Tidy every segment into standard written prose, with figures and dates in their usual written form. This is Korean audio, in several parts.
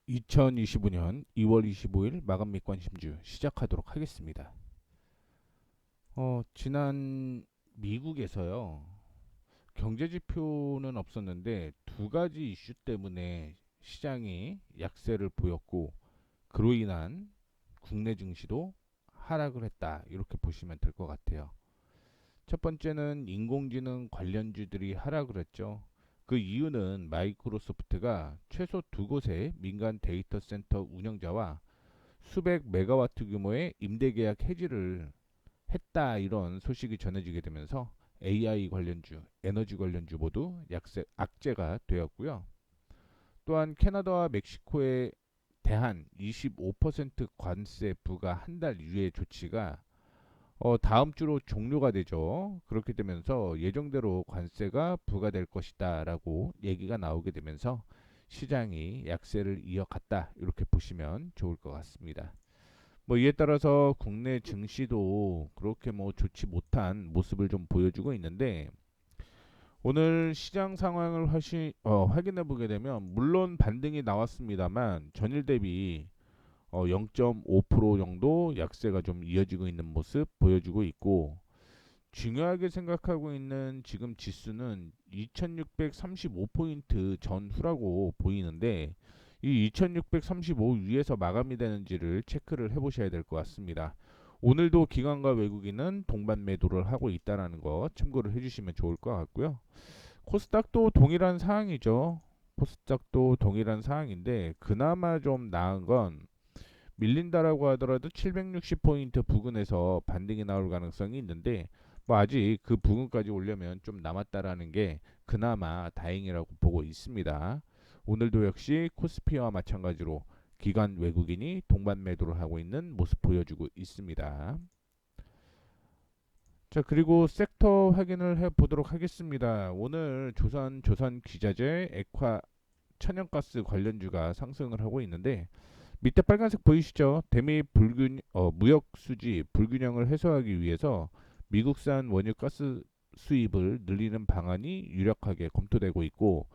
2025년 2월 25일 마감 및 관심주 시작하도록 하겠습니다. 지난 미국에서요. 경제 지표는 없었는데 두 가지 이슈 때문에 시장이 약세를 보였고 그로 인한 국내 증시도 하락을 했다. 이렇게 보시면 될 것 같아요. 첫 번째는 인공지능 관련주들이 하락을 했죠. 그 이유는 마이크로소프트가 최소 두 곳의 민간 데이터 센터 운영자와 수백 메가와트 규모의 임대 계약 해지를 했다, 이런 소식이 전해지게 되면서 AI 관련주, 에너지 관련주 모두 악재가 되었고요. 또한 캐나다와 멕시코에 대한 25% 관세 부과 한 달 이후의 조치가 다음 주로 종료가 되죠. 그렇게 되면서 예정대로 관세가 부과될 것이다라고 얘기가 나오게 되면서 시장이 약세를 이어갔다, 이렇게 보시면 좋을 것 같습니다. 이에 따라서 국내 증시도 그렇게 좋지 못한 모습을 좀 보여주고 있는데, 오늘 시장 상황을 확인해 보게 되면 물론 반등이 나왔습니다만 전일 대비 0.5% 정도 약세가 좀 이어지고 있는 모습 보여주고 있고, 중요하게 생각하고 있는 지금 지수는 2635포인트 전후라고 보이는데, 이 2635 위에서 마감이 되는지를 체크를 해보셔야 될 것 같습니다. 오늘도 기관과 외국인은 동반 매도를 하고 있다는 거 참고를 해주시면 좋을 것 같고요. 코스닥도 동일한 상황이죠. 코스닥도 동일한 상황인데 그나마 좀 나은 건, 밀린다라고 하더라도 760포인트 부근에서 반등이 나올 가능성이 있는데 아직 그 부근까지 오려면 좀 남았다라는 게 그나마 다행이라고 보고 있습니다. 오늘도 역시 코스피와 마찬가지로 기관 외국인이 동반 매도를 하고 있는 모습 보여주고 있습니다. 자, 그리고 섹터 확인을 해 보도록 하겠습니다. 오늘 조선 기자재, 액화, 천연가스 관련주가 상승을 하고 있는데, 밑에 빨간색 보이시죠? 대미 무역 수지 불균형을 해소하기 위해서 미국산 원유 가스 수입을 늘리는 방안이 유력하게 검토되고 있고,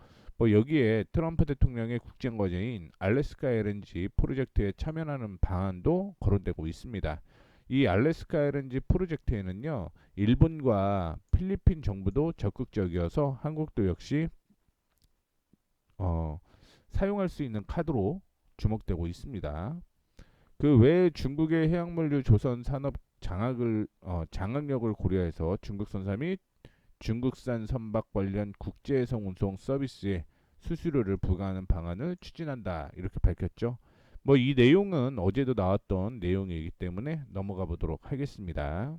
여기에 트럼프 대통령의 국정 과제인 알래스카 LNG 프로젝트에 참여하는 방안도 거론되고 있습니다. 이 알래스카 LNG 프로젝트에는요, 일본과 필리핀 정부도 적극적이어서 한국도 역시 어, 사용할 수 있는 카드로 주목되고 있습니다. 그 외에 중국의 해양물류 조선 산업 장악력을 고려해서 중국 선사 및 중국산 선박 관련 국제해상 운송 서비스에 수수료를 부과하는 방안을 추진한다, 이렇게 밝혔죠. 이 내용은 어제도 나왔던 내용이기 때문에 넘어가 보도록 하겠습니다.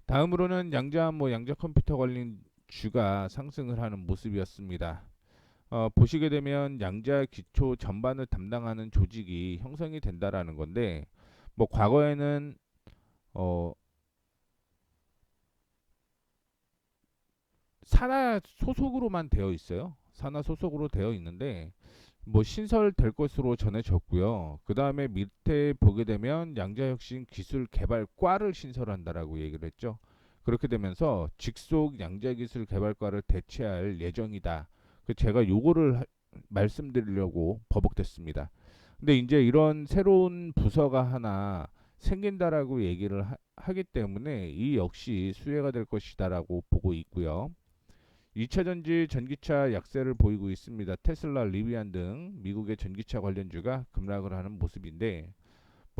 다음으로는 양자 컴퓨터 관련 주가 상승을 하는 모습이었습니다. 보시게 되면 양자 기초 전반을 담당하는 조직이 형성이 된다라는 건데, 과거에는 어, 산하 소속으로만 되어 있어요. 산하 소속으로 되어 있는데 신설될 것으로 전해졌고요. 그 다음에 밑에 보게 되면 양자혁신 기술 개발과를 신설한다라고 얘기를 했죠. 그렇게 되면서 직속 양자기술 개발과를 대체할 예정이다. 제가 요거를 말씀드리려고 버벅댔습니다. 근데 이제 이런 새로운 부서가 하나 생긴다라고 얘기를 하기 때문에 이 역시 수혜가 될 것이다라고 보고 있고요. 2차전지 전기차 약세를 보이고 있습니다. 테슬라, 리비안 등 미국의 전기차 관련주가 급락을 하는 모습인데,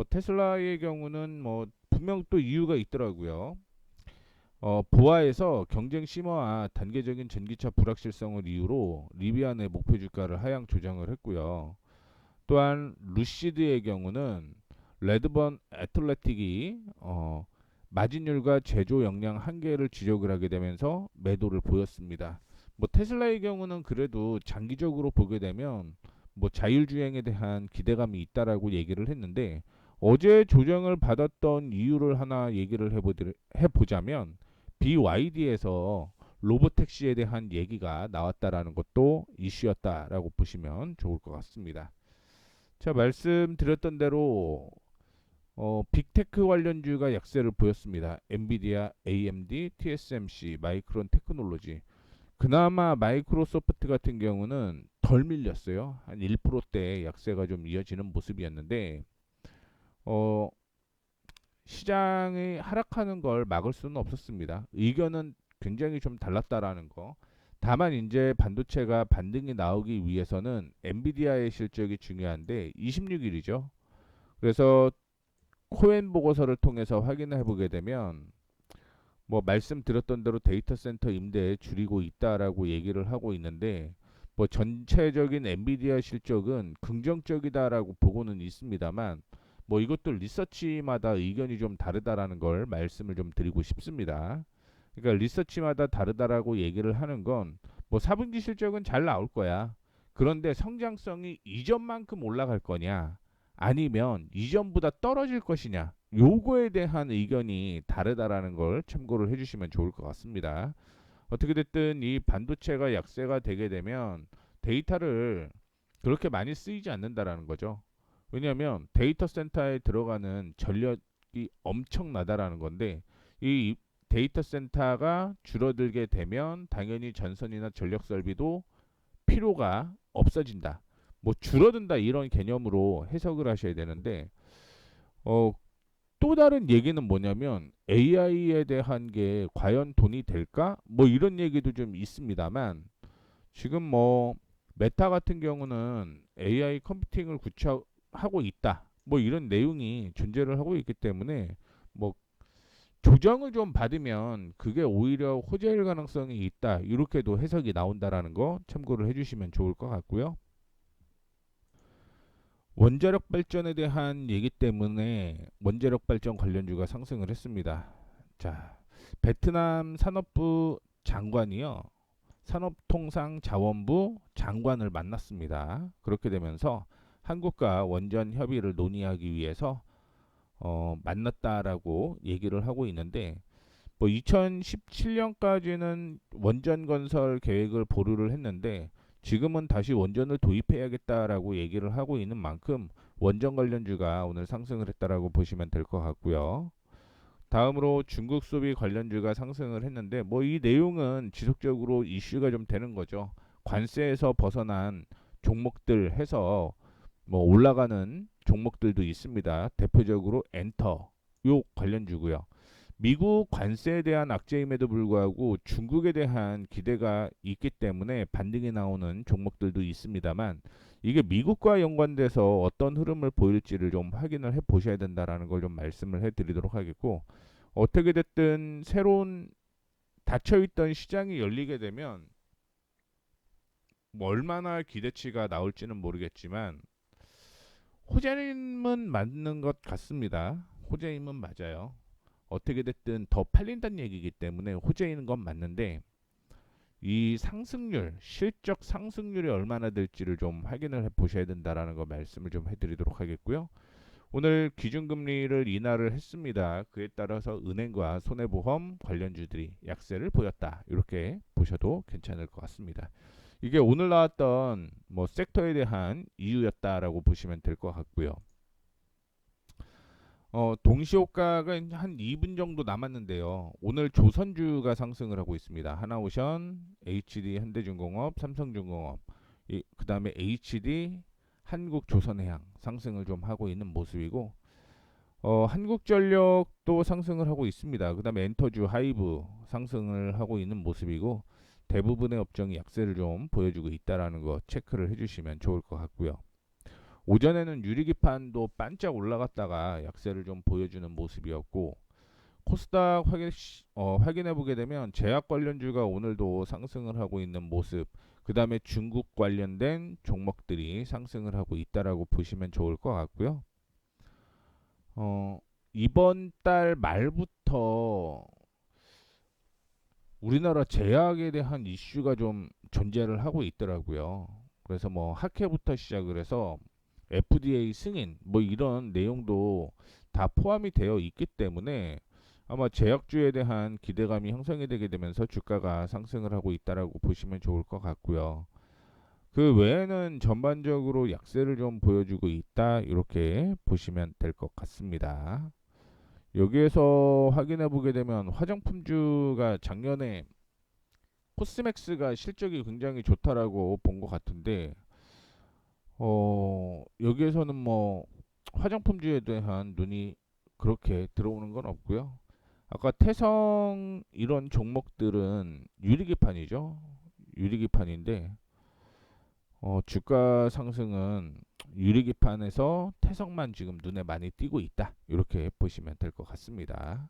테슬라의 경우는 분명 또 이유가 있더라고요. 보아에서 경쟁 심화와 단계적인 전기차 불확실성을 이유로 리비안의 목표 주가를 하향 조정을 했고요. 또한 루시드의 경우는 레드번 애틀레틱이 마진율과 제조 역량 한계를 지적을 하게 되면서 매도를 보였습니다. 테슬라의 경우는 그래도 장기적으로 보게 되면 자율주행에 대한 기대감이 있다라고 얘기를 했는데, 어제 조정을 받았던 이유를 하나 얘기를 해보자면 BYD에서 로보택시에 대한 얘기가 나왔다라는 것도 이슈였다라고 보시면 좋을 것 같습니다. 자, 말씀드렸던 대로 빅테크 관련주가 약세를 보였습니다. 엔비디아, AMD, TSMC, 마이크론 테크놀로지. 그나마 마이크로소프트 같은 경우는 덜 밀렸어요. 한 1%대 약세가 좀 이어지는 모습이었는데 어, 시장이 하락하는 걸 막을 수는 없었습니다. 의견은 굉장히 좀 달랐다라는 거. 다만 이제 반도체가 반등이 나오기 위해서는 엔비디아의 실적이 중요한데 26일이죠. 그래서 코엔 보고서를 통해서 확인해 보게 되면 뭐 말씀드렸던 대로 데이터 센터 임대 줄이고 있다라고 얘기를 하고 있는데 뭐 전체적인 엔비디아 실적은 긍정적이다라고 보고는 있습니다만 뭐 이것도 리서치마다 의견이 좀 다르다라는 걸 말씀을 좀 드리고 싶습니다. 그러니까 리서치마다 다르다라고 얘기를 하는 건 뭐 4분기 실적은 잘 나올 거야. 그런데 성장성이 이전만큼 올라갈 거냐? 아니면 이전보다 떨어질 것이냐? 요거에 대한 의견이 다르다라는 걸 참고를 해주시면 좋을 것 같습니다. 어떻게 됐든 이 반도체가 약세가 되게 되면 데이터를 그렇게 많이 쓰이지 않는다라는 거죠. 왜냐하면 데이터 센터에 들어가는 전력이 엄청나다라는 건데 이 데이터 센터가 줄어들게 되면 당연히 전선이나 전력 설비도 필요가 없어진다. 뭐 줄어든다 이런 개념으로 해석을 하셔야 되는데 어, 또 다른 얘기는 뭐냐면 AI에 대한 게 과연 돈이 될까? 뭐 이런 얘기도 좀 있습니다만 지금 뭐 메타 같은 경우는 AI 컴퓨팅을 구축하고 있다. 뭐 이런 내용이 존재를 하고 있기 때문에 뭐 조정을 좀 받으면 그게 오히려 호재일 가능성이 있다. 이렇게도 해석이 나온다라는 거 참고를 해주시면 좋을 것 같고요. 원자력 발전에 대한 얘기 때문에 원자력 발전 관련주가 상승을 했습니다. 자, 베트남 산업부 장관이요. 산업통상자원부 장관을 만났습니다. 그렇게 되면서 한국과 원전 협의를 논의하기 위해서 만났다라고 얘기를 하고 있는데 뭐 2017년까지는 원전 건설 계획을 보류를 했는데 지금은 다시 원전을 도입해야겠다라고 얘기를 하고 있는 만큼 원전 관련주가 오늘 상승을 했다라고 보시면 될 것 같고요. 다음으로 중국 소비 관련주가 상승을 했는데 뭐 이 내용은 지속적으로 이슈가 좀 되는 거죠. 관세에서 벗어난 종목들 해서 뭐 올라가는 종목들도 있습니다. 대표적으로 엔터 요 관련주고요. 미국 관세에 대한 악재임에도 불구하고 중국에 대한 기대가 있기 때문에 반등이 나오는 종목들도 있습니다만 이게 미국과 연관돼서 어떤 흐름을 보일지를 좀 확인을 해 보셔야 된다라는 걸 좀 말씀을 해 드리도록 하겠고 어떻게 됐든 새로운 닫혀있던 시장이 열리게 되면 뭐 얼마나 기대치가 나올지는 모르겠지만 호재임은 맞는 것 같습니다. 호재임은 맞아요. 어떻게 됐든 더 팔린다는 얘기이기 때문에 호재인 건 맞는데 이 상승률, 실적 상승률이 얼마나 될지를 좀 확인을 해 보셔야 된다라는 거 말씀을 좀 해드리도록 하겠고요. 오늘 기준금리를 인하를 했습니다. 그에 따라서 은행과 손해보험 관련주들이 약세를 보였다. 이렇게 보셔도 괜찮을 것 같습니다. 이게 오늘 나왔던 뭐 섹터에 대한 이유였다라고 보시면 될 것 같고요. 동시호가가 한 2분 정도 남았는데요. 오늘 조선주가 상승을 하고 있습니다. 하나오션, HD 현대중공업, 삼성중공업, 그 다음에 HD 한국조선해양 상승을 좀 하고 있는 모습이고 한국전력도 상승을 하고 있습니다. 그 다음에 엔터주 하이브 상승을 하고 있는 모습이고 대부분의 업종이 약세를 좀 보여주고 있다라는 거 체크를 해주시면 좋을 것 같고요. 오전에는 유리기판도 반짝 올라갔다가 약세를 좀 보여주는 모습이었고 코스닥 확인해 보게 되면 제약 관련주가 오늘도 상승을 하고 있는 모습 그 다음에 중국 관련된 종목들이 상승을 하고 있다라고 보시면 좋을 것 같고요. 이번 달 말부터 우리나라 제약에 대한 이슈가 좀 존재를 하고 있더라고요. 그래서 뭐 학회부터 시작을 해서 FDA 승인 뭐 이런 내용도 다 포함이 되어 있기 때문에 아마 제약주에 대한 기대감이 형성이 되게 되면서 주가가 상승을 하고 있다라고 보시면 좋을 것 같고요. 그 외에는 전반적으로 약세를 좀 보여주고 있다 이렇게 보시면 될 것 같습니다. 여기에서 확인해 보게 되면 화장품주가 작년에 코스맥스가 실적이 굉장히 좋다라고 본 것 같은데 여기에서는 뭐 화장품주에 대한 눈이 그렇게 들어오는 건 없고요. 아까 태성 이런 종목들은 유리기판이죠. 유리기판인데 주가 상승은 유리기판에서 태성만 지금 눈에 많이 띄고 있다. 이렇게 보시면 될 것 같습니다.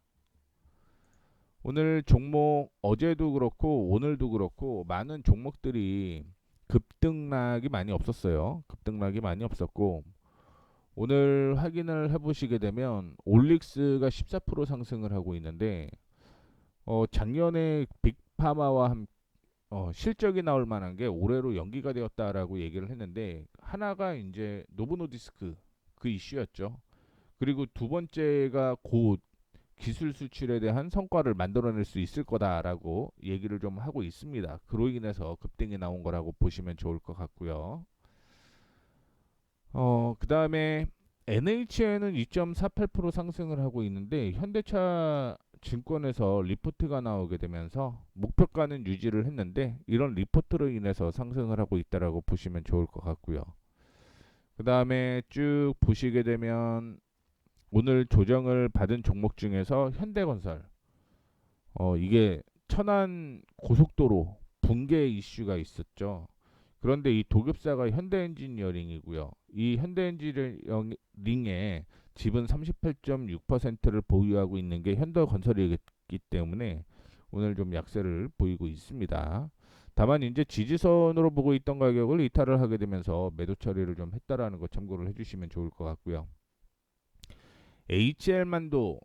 오늘 종목 어제도 그렇고 오늘도 그렇고 많은 종목들이 급등락이 많이 없었어요. 급등락이 많이 없었고 오늘 확인을 해보시게 되면 올릭스가 14% 상승을 하고 있는데 작년에 빅파마와 실적이 나올 만한 게 올해로 연기가 되었다라고 얘기를 했는데 하나가 이제 노브노디스크 그 이슈였죠. 그리고 두 번째가 곧 기술 수출에 대한 성과를 만들어낼 수 있을 거다라고 얘기를 좀 하고 있습니다. 그로 인해서 급등이 나온 거라고 보시면 좋을 것 같고요. 그 다음에 NHN은 2.48% 상승을 하고 있는데 현대차 증권에서 리포트가 나오게 되면서 목표가는 유지를 했는데 이런 리포트로 인해서 상승을 하고 있다라고 보시면 좋을 것 같고요. 그 다음에 쭉 보시게 되면 오늘 조정을 받은 종목 중에서 현대건설 이게 천안 고속도로 붕괴 이슈가 있었죠. 그런데 이 도급사가 현대엔지니어링이고요. 이 현대엔지니어링의 지분 38.6%를 보유하고 있는 게 현대건설이기 때문에 오늘 좀 약세를 보이고 있습니다. 다만 이제 지지선으로 보고 있던 가격을 이탈을 하게 되면서 매도 처리를 좀 했다라는 거 참고를 해주시면 좋을 것 같고요. HL만도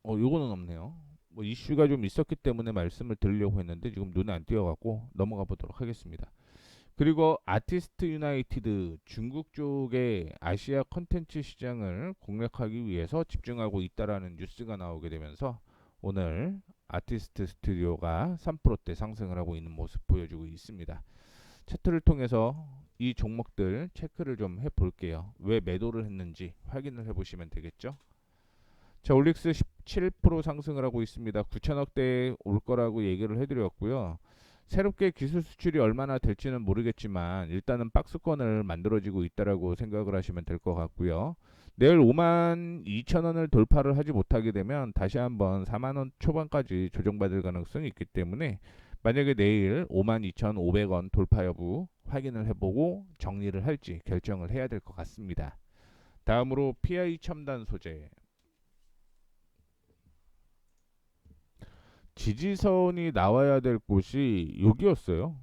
요거는 없네요. 뭐 이슈가 좀 있었기 때문에 말씀을 드리려고 했는데 지금 눈에 안 띄어갖고 넘어가 보도록 하겠습니다. 그리고 아티스트 유나이티드 중국 쪽의 아시아 컨텐츠 시장을 공략하기 위해서 집중하고 있다라는 뉴스가 나오게 되면서 오늘 아티스트 스튜디오가 3%대 상승을 하고 있는 모습 보여주고 있습니다. 차트를 통해서 이 종목들 체크를 좀 해볼게요. 왜 매도를 했는지 확인을 해보시면 되겠죠. 자, 올릭스 17% 상승을 하고 있습니다. 9천억대에 올 거라고 얘기를 해드렸고요. 새롭게 기술 수출이 얼마나 될지는 모르겠지만 일단은 박스권을 만들어지고 있다라고 생각을 하시면 될 것 같고요. 내일 5만 2천 원을 돌파를 하지 못하게 되면 다시 한번 4만 원 초반까지 조정받을 가능성이 있기 때문에 만약에 내일 5만 2,500원 돌파 여부 확인을 해보고 정리를 할지 결정을 해야 될 것 같습니다. 다음으로 PI 첨단 소재. 지지선이 나와야 될 곳이 여기였어요.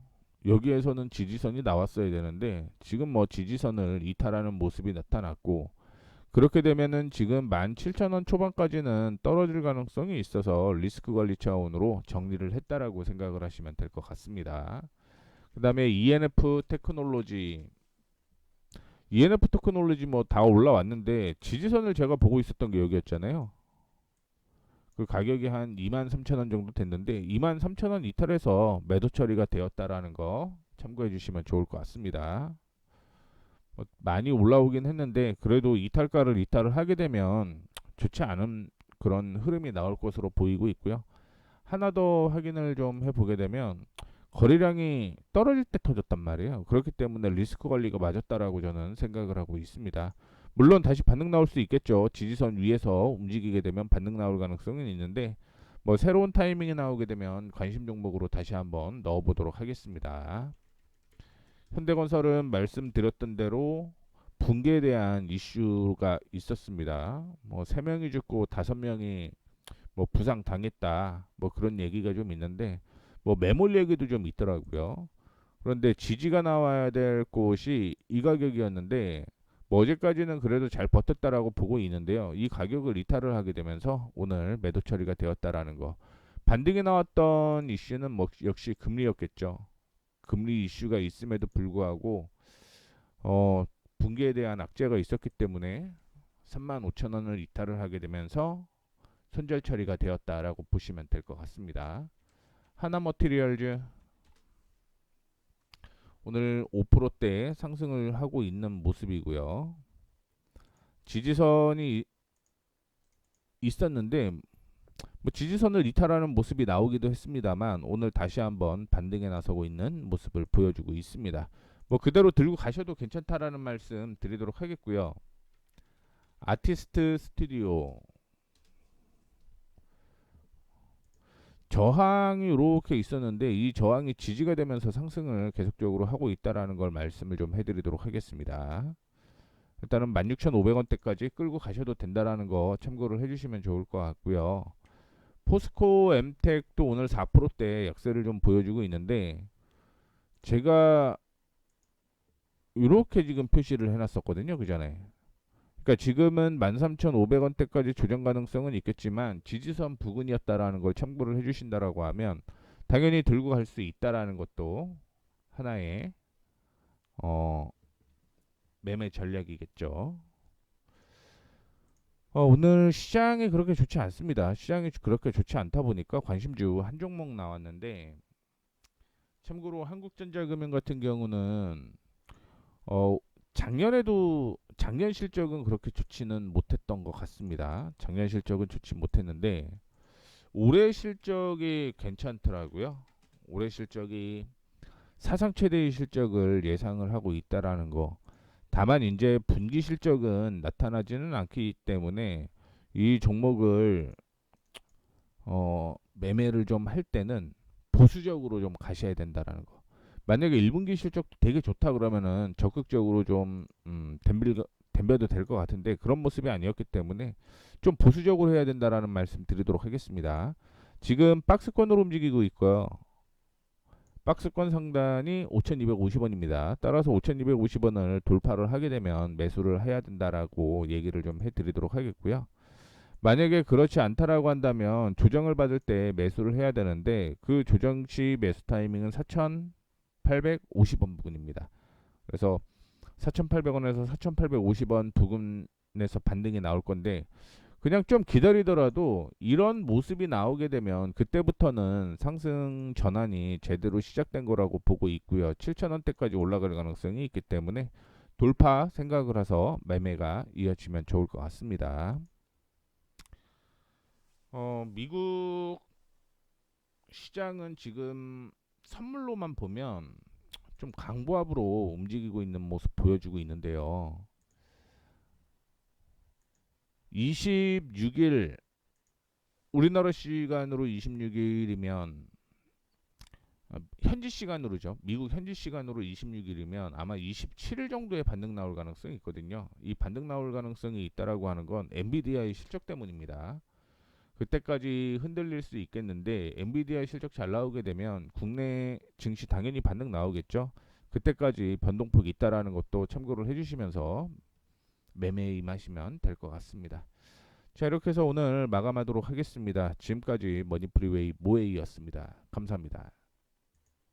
여기에서는 지지선이 나왔어야 되는데 지금 뭐 지지선을 이탈하는 모습이 나타났고 그렇게 되면은 지금 17,000원 초반까지는 떨어질 가능성이 있어서 리스크 관리 차원으로 정리를 했다라고 생각을 하시면 될 것 같습니다. 그 다음에 ENF 테크놀로지 뭐 다 올라왔는데 지지선을 제가 보고 있었던 게 여기였잖아요. 그 가격이 한 23,000원 정도 됐는데 23,000원 이탈해서 매도 처리가 되었다라는 거 참고해 주시면 좋을 것 같습니다. 많이 올라오긴 했는데 그래도 이탈가를 이탈을 하게 되면 좋지 않은 그런 흐름이 나올 것으로 보이고 있고요. 하나 더 확인을 좀 해보게 되면 거래량이 떨어질 때 터졌단 말이에요. 그렇기 때문에 리스크 관리가 맞았다라고 저는 생각을 하고 있습니다. 물론 다시 반등 나올 수 있겠죠. 지지선 위에서 움직이게 되면 반등 나올 가능성은 있는데 뭐 새로운 타이밍이 나오게 되면 관심 종목으로 다시 한번 넣어보도록 하겠습니다. 현대건설은 말씀드렸던 대로 붕괴에 대한 이슈가 있었습니다. 뭐 3명이 죽고 5명이 뭐 부상 당했다. 뭐 그런 얘기가 좀 있는데 뭐 매몰 얘기도 좀 있더라고요. 그런데 지지가 나와야 될 곳이 이 가격이었는데 뭐 어제까지는 그래도 잘 버텼다라고 보고 있는데요. 이 가격을 이탈을 하게 되면서 오늘 매도 처리가 되었다라는 거. 반등에 나왔던 이슈는 뭐 역시 금리였겠죠. 금리 이슈가 있음에도 불구하고 붕괴에 대한 악재가 있었기 때문에 35,000원을 이탈을 하게 되면서 손절 처리가 되었다라고 보시면 될 것 같습니다. 하나머티리얼즈 오늘 5%대 상승을 하고 있는 모습이고요. 지지선이 있었는데 뭐 지지선을 이탈하는 모습이 나오기도 했습니다만 오늘 다시 한번 반등에 나서고 있는 모습을 보여주고 있습니다. 뭐 그대로 들고 가셔도 괜찮다라는 말씀 드리도록 하겠고요. 아티스트 스튜디오 저항이 이렇게 있었는데 이 저항이 지지가 되면서 상승을 계속적으로 하고 있다라는 걸 말씀을 좀 해드리도록 하겠습니다. 일단은 16,500원대까지 끌고 가셔도 된다라는 거 참고를 해주시면 좋을 것 같고요. 포스코 엠텍도 오늘 4%대 약세를 좀 보여주고 있는데 제가 이렇게 지금 표시를 해놨었거든요, 그 전에. 그러니까 지금은 13,500원대까지 조정 가능성은 있겠지만 지지선 부근이었다라는 걸 참고를 해주신다라고 하면 당연히 들고 갈 수 있다라는 것도 하나의 어, 매매 전략이겠죠. 오늘 시장이 그렇게 좋지 않습니다. 시장이 그렇게 좋지 않다 보니까 관심주 한 종목 나왔는데 참고로 한국전자금융 같은 경우는 어, 작년에도 작년 실적은 그렇게 좋지는 못했던 것 같습니다. 작년 실적은 좋지 못했는데 올해 실적이 괜찮더라고요. 올해 실적이 사상 최대의 실적을 예상을 하고 있다라는 거. 다만 이제 분기 실적은 나타나지는 않기 때문에 이 종목을 매매를 좀 할 때는 보수적으로 좀 가셔야 된다라는 거. 만약에 1분기 실적도 되게 좋다 그러면은 적극적으로 좀 덤벼도 될 것 같은데 그런 모습이 아니었기 때문에 좀 보수적으로 해야 된다라는 말씀 드리도록 하겠습니다. 지금 박스권으로 움직이고 있고요. 박스권 상단이 5,250원입니다. 따라서 5,250원을 돌파를 하게 되면 매수를 해야 된다라고 얘기를 좀 해드리도록 하겠고요. 만약에 그렇지 않다라고 한다면 조정을 받을 때 매수를 해야 되는데 그 조정 시 매수 타이밍은 4,850원 부근입니다. 그래서 4,800원에서 4,850원 부근에서 반등이 나올 건데 그냥 좀 기다리더라도 이런 모습이 나오게 되면 그때부터는 상승 전환이 제대로 시작된 거라고 보고 있고요. 7,000원대까지 올라갈 가능성이 있기 때문에 돌파 생각을 해서 매매가 이어지면 좋을 것 같습니다. 미국 시장은 지금 선물로만 보면 좀 강보합으로 움직이고 있는 모습 보여주고 있는데요. 26일 우리나라 시간으로 26일이면 현지 시간으로죠. 미국 현지 시간으로 26일이면 아마 27일 정도의 반등 나올 가능성이 있거든요. 이 반등 나올 가능성이 있다라고 하는 건 엔비디아의 실적 때문입니다. 그때까지 흔들릴 수 있겠는데 엔비디아 실적 잘 나오게 되면 국내 증시 당연히 반등 나오겠죠. 그때까지 변동폭이 있다라는 것도 참고를 해주시면서 매매에 임하시면 될 것 같습니다. 자, 이렇게 해서 오늘 마감하도록 하겠습니다. 지금까지 머니프리웨이 모에이였습니다. 감사합니다.